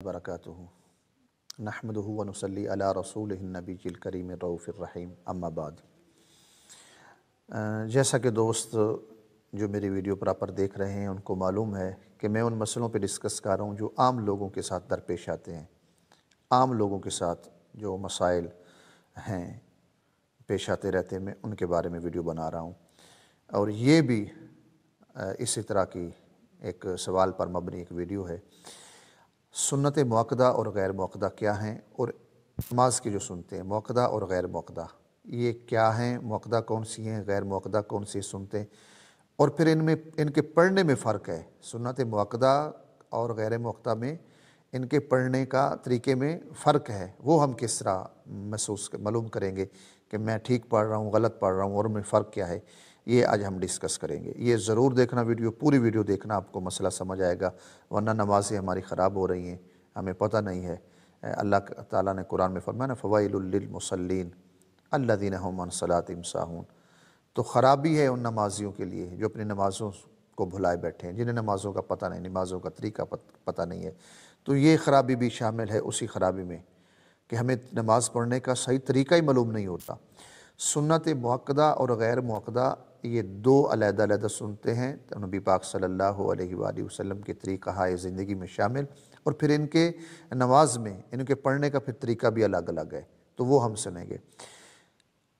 बरकातुहू नहमदुहु व नुसल्ली अला रसूलिहिन नबीजिल करीम रऊफ़िर रहीम अम्मा बाद। जैसा कि दोस्त जो मेरी वीडियो प्रॉपर देख रहे हैं उनको मालूम है कि मैं उन मसलों पे डिस्कस कर रहा हूँ जो आम लोगों के साथ दरपेश आते हैं। आम लोगों के साथ जो मसाइल हैं पेश आते रहते हैं, मैं उनके बारे में वीडियो बना रहा हूँ। और ये भी इसी तरह की एक सवाल पर मबनी एक वीडियो है। सुन्नत मुअक्कदा और गैर मुअक्कदा क्या हैं, और नमाज की जो सुनते हैं मुअक्कदा और गैर मुअक्कदा ये क्या हैं, मुअक्कदा कौन सी हैं, गैर मुअक्कदा कौन सी सुनते हैं, और फिर इनमें इनके पढ़ने में फ़र्क है। सुन्नत मुअक्कदा और गैर मुअक्कदा में इनके पढ़ने का तरीके में फ़र्क है। वो हम किस तरह महसूस मालूम करेंगे कि मैं ठीक पढ़ रहा हूँ, गलत पढ़ रहा हूँ, और में फ़र्क क्या है, ये आज हम डिस्कस करेंगे। ये ज़रूर देखना वीडियो, पूरी वीडियो देखना, आपको मसला समझ आएगा। वरना नमाज़ें हमारी ख़राब हो रही हैं, हमें पता नहीं है। अल्लाह ताला ने कुरान में फरमाया ना, फ़वाइलुल लिल मुसल्लीन अल्लज़ीना हुम अन सलातिहिम साहून। तो ख़राबी है उन नमाजियों के लिए जो अपनी नमाज़ों को भुलाए बैठे हैं, जिन्हें नमाज़ों का पता नहीं, नमाज़ों का तरीका पता नहीं है। तो ये ख़राबी भी शामिल है उसी ख़राबी में कि हमें नमाज़ पढ़ने का सही तरीका ही मालूम नहीं होता। सुन्नत मुअक्कदा और गैर मुअक्कदा ये दो अलग-अलग सुनते हैं, तो नबी पाक सल्लल्लाहु अलैहि वसल्लम के तरीक़ा हाय ज़िंदगी में शामिल, और फिर इनके नमाज में इनके पढ़ने का फिर तरीका भी अलग अलग है। तो वो हम सुनेंगे।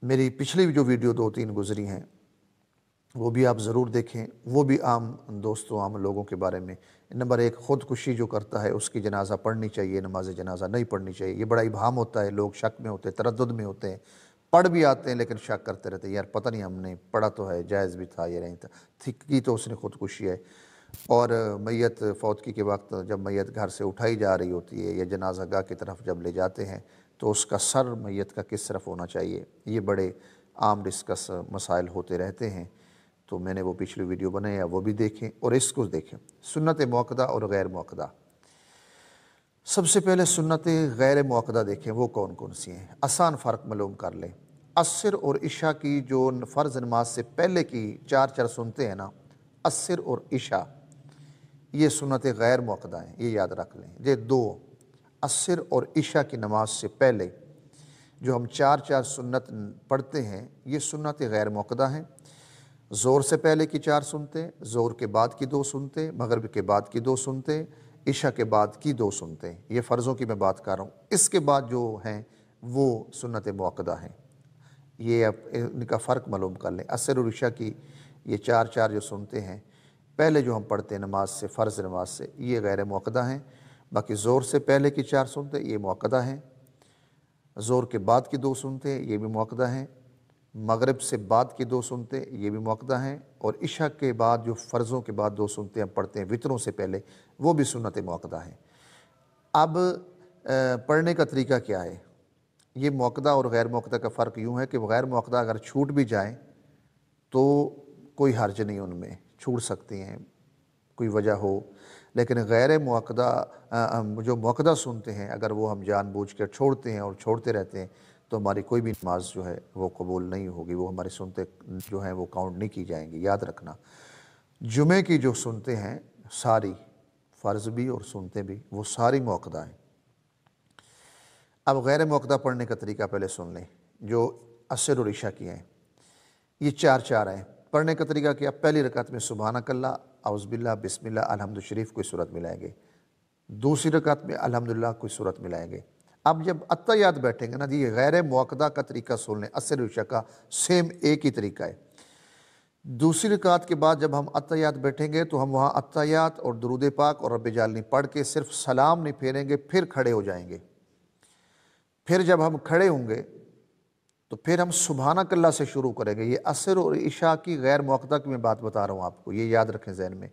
मेरी पिछली जो वीडियो 2-3 गुज़री हैं वो भी आप ज़रूर देखें। वो भी आम दोस्तों, आम लोगों के बारे में। नंबर 1, ख़ुदकुशी जो करता है उसकी जनाजा पढ़नी चाहिए, नमाज जनाजा नहीं पढ़नी चाहिए। ये बड़ा इबहाम होता है, लोग शक में होते हैं, तरद्दुद में होते हैं, पढ़ भी आते हैं लेकिन शक करते रहते हैं, यार पता नहीं, हमने पढ़ा तो है, जायज़ भी था, ये नहीं था, की तो उसने ख़ुदकुशी है। और मैयत फौतगी के वक्त जब मैयत घर से उठाई जा रही होती है या जनाजा गाह की तरफ जब ले जाते हैं तो उसका सर मैयत का किस तरफ होना चाहिए, ये बड़े आम डिस्कस मसाइल होते रहते हैं। तो मैंने वो पिछली वीडियो बनाई है, वो भी देखें और इसको देखें। सुन्नत मुअक्कदा और गैर मुअक्कदा। सबसे पहले सुन्नत गैर मुअक्कदा देखें, वो कौन कौन सी हैं। आसान फ़र्क मालूम कर लें। अस्र और इशा की जो फ़र्ज़ नमाज से पहले की 4 सुनते हैं ना, अस्र और इशा, ये सुन्नत गैर मुअक्कदा हैं, ये याद रख लें। ये दो अस्र और इशा की नमाज से पहले जो हम 4 सुन्नत पढ़ते हैं, ये सुन्नत गैर मुअक्कदा हैं। ज़ोर से पहले की 4 सुनते, ज़ोर के बाद की 2 सुनते, मगरिब के बाद की 2 सुनते, इशा के बाद की 2 सुनते। ये फ़र्ज़ों की मैं बात कर रहा हूँ। इसके बाद जो हैं वो सुन्नत मुअक्कदा हैं। ये अब इनका फ़र्क मालूम कर लें। अस्र और इशा की ये 4 जो सुनते हैं पहले जो हम पढ़ते हैं नमाज से, फ़र्ज़ नमाज से, ये गैर मुअक्कदा हैं। बाकी ज़ोर से पहले की 4 सुनते, ये मुअक्कदा हैं। ज़ोर के बाद की 2 सुनते, ये भी मुअक्कदा हैं। मगरिब से बाद की 2 सुनते, ये भी मुअक्कदा हैं। और इशा के बाद जो फ़र्ज़ों के बाद 2 सुनते हम पढ़ते हैं वितरों से पहले, वो भी सुन्नत मुअक्कदा हैं। अब पढ़ने का तरीका क्या है। ये मुअक्कदा और गैर मुअक्कदा का फ़र्क यूँ है कि गैर मुअक्कदा अगर छूट भी जाएँ तो कोई हर्ज नहीं, उनमें छूट सकती हैं, कोई वजह हो। लेकिन गैर मुअक्कदा जो मुअक्कदा सुनते हैं, अगर वो हम जानबूझकर छोड़ते हैं और छोड़ते रहते हैं तो हमारी कोई भी नमाज जो है वो कबूल नहीं होगी, वो हमारी सुनते जो हैं वो काउंट नहीं की जाएंगी। याद रखना, जुमे की जो सुनते हैं सारी, फ़र्ज़ भी और सुनते भी, वो सारी मुअक्कदा हैं। अब गैर मुअक्कदा पढ़ने का तरीका पहले सुन लें, जो अस्र और इशा की हैं। ये 4 हैं। पढ़ने का तरीका क्या, पहली रकात में सुबहानकल्लाह, औज़ुबिल्लाह, बिस्मिल्लाह, अलहम्दु शरीफ कोई सूरत मिलाएंगे। दूसरी रकात में अल्हम्दुलिल्लाह कोई सूरत मिलाएंगे। अब जब अत्तहियात बैठेंगे ना जी, गैर मुअक्कदा का तरीका सुन लें, अस्र और इशा का सेम एक ही तरीका है। दूसरी रकात के बाद जब हम अत्तहियात बैठेंगे तो हम वहाँ अत्तहियात और दुरूद पाक और रब्बे जालनी पढ़ के सिर्फ सलाम नहीं फेरेंगे, फिर खड़े हो जाएंगे। फिर जब हम खड़े होंगे तो फिर हम सुबहानकल्लाह से शुरू करेंगे। ये अस्र और इशा की गैर मुअक्कदा की मैं बात बता रहा हूँ आपको, ये याद रखें ज़हन में।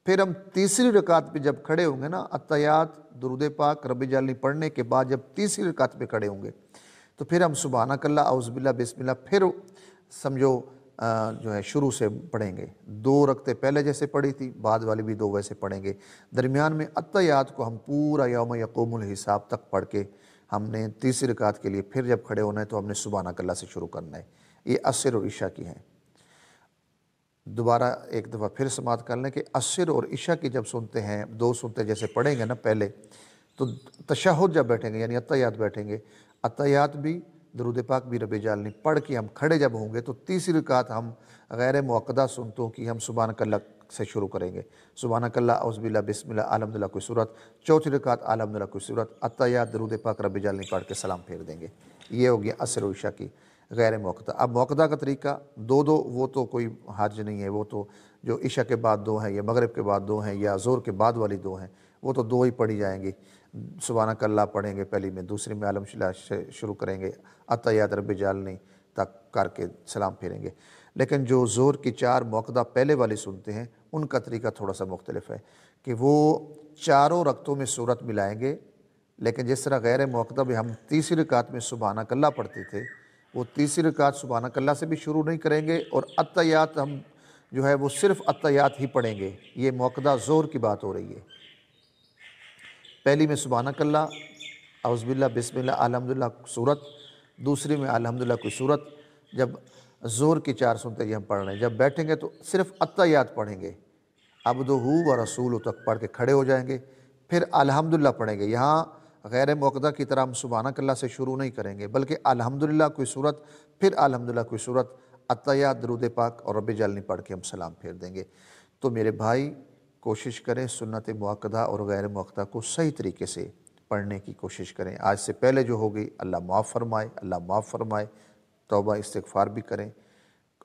फिर हम तीसरी रकात पे जब खड़े होंगे ना, अत्तहियात, दुरूद पाक, रब्बे जालनी पढ़ने के बाद जब तीसरी रकात पे खड़े होंगे तो फिर हम सुबहानकल्लाह, औज़ुबिल्लाह, बिस्मिल्लाह, फिर समझो जो है शुरू से पढ़ेंगे। 2 रकते पहले जैसे पढ़ी थी, बाद वाली भी 2 वैसे पढ़ेंगे। दरमियान में अत्तहियात को हम पूरा यौम यक़ूमुल हिसाब तक पढ़ के हमने तीसरी रकात के लिए फिर जब खड़े होना है तो हमने सुबहानकल्लाह से शुरू करना है। ये अस्र और इशा की हैं। दोबारा एक दफ़ा फिर समात कर लें कि अस्र और इशा की जब सुनते हैं, 2 सुनते जैसे पढ़ेंगे ना पहले, تو تشہد جب بیٹھیں گے یعنی اتحیات بیٹھیں گے، اتحیات بھی درود پاک بھی رب جعلنی پڑھ کے ہم کھڑے جب ہوں گے تو تیسری رکعت ہم غیر معقدہ سنتوں کی ہم سبحانک اللہ سے شروع کریں گے، سبحانک اللہ اعوذ باللہ بسم اللہ الحمدللہ کوئی صورت، چوتھی رکعت الحمدللہ کوئی صورت، اتحیات درود پاک رب جعلنی پڑھ کے سلام پھیر دیں گے۔ یہ ہو گیا عصر و عشاء کی غیر موقدہ۔ اب موقدہ کا طریقہ دو وہ تو کوئی حرج نہیں ہے، وہ تو جو عشاء کے بعد دو ہیں یا مغرب کے بعد دو ہیں یا ظہر کے بعد والی دو ہیں وہ تو دو ہی پڑھی جائیں گی، سبحانک اللہ پڑھیں گے پہلی میں، دوسری میں الحمدللہ سے شروع کریں گے، اتحیات رب جعلنی تک کر کے سلام پھیریں گے۔ لیکن جو ظہر کی 4 موقدہ پہلے والی سنتے ہیں ان کا طریقہ تھوڑا سا مختلف ہے کہ وہ چاروں رکعتوں میں سورت ملائیں گے، لیکن جس طرح غیر موقدہ بھی ہم تیسری رکعت میں سبحانک اللہ پڑھتے تھے، وہ تیسری رکعت سبحانک اللہ سے بھی شروع نہیں کریں گے، اور اتحیات ہم جو ہے وہ صرف اتحیات ہی پڑھیں گے۔ یہ موقدہ ظہر کی بات ہو رہی ہے۔ پہلی میں سبحانک اللہ اعوذ باللہ بسم اللہ الحمدللہ صورت، دوسری میں الحمدللہ کوئی صورت۔ جب ظہر کی 4 سنتے ہی ہم پڑھ رہے ہیں، جب بیٹھیں گے تو صرف اتحیات پڑھیں گے، عبدہ و رسولہ تک پڑھ کے کھڑے ہو جائیں گے، پھر الحمدللہ پڑھیں گے۔ یہاں غیر موقدہ کی طرح ہم سبحانک اللہ سے شروع نہیں کریں گے، بلکہ الحمدللہ کوئی صورت، پھر الحمدللہ کوئی صورت، اتحیات درود پاک اور رب جعلنی پڑھ کے ہم سلام پھیر دیں گے۔ تو میرے بھائی کوشش کریں سنت موقدہ اور غیر موقدہ کو صحیح طریقے سے پڑھنے کی کوشش کریں۔ آج سے پہلے جو ہوگی اللہ معاف فرمائے، اللہ معاف فرمائے، توبہ استغفار بھی کریں،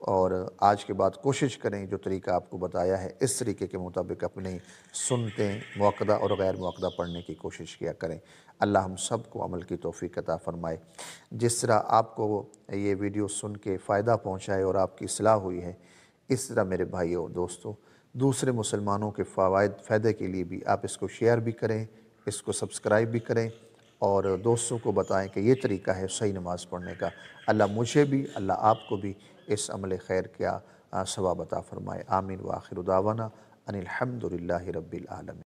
اور آج کے بعد کوشش کریں جو طریقہ آپ کو بتایا ہے اس طریقے کے مطابق اپنی سنتیں موقدہ اور غیر موقدہ پڑھنے کی کوشش کیا کریں۔ اللہ ہم سب کو عمل کی توفیق عطا فرمائے۔ جس طرح آپ کو یہ ویڈیو سن کے فائدہ پہنچائے اور آپ کی اصلاح ہوئی ہے، اس طرح میرے بھائیوں دوستوں دوسرے مسلمانوں کے فائدے کے لیے بھی آپ اس کو شیئر بھی کریں، اس کو سبسکرائب بھی کریں، اور دوستوں کو بتائیں کہ یہ طریقہ ہے صحیح نماز پڑھنے کا۔ اللہ مجھے بھی، اللہ آپ کو بھی اس عمل خیر کیا ثواب عطا فرمائے۔ آمین وآخر دعوانا ان الحمدللہ رب العالمین۔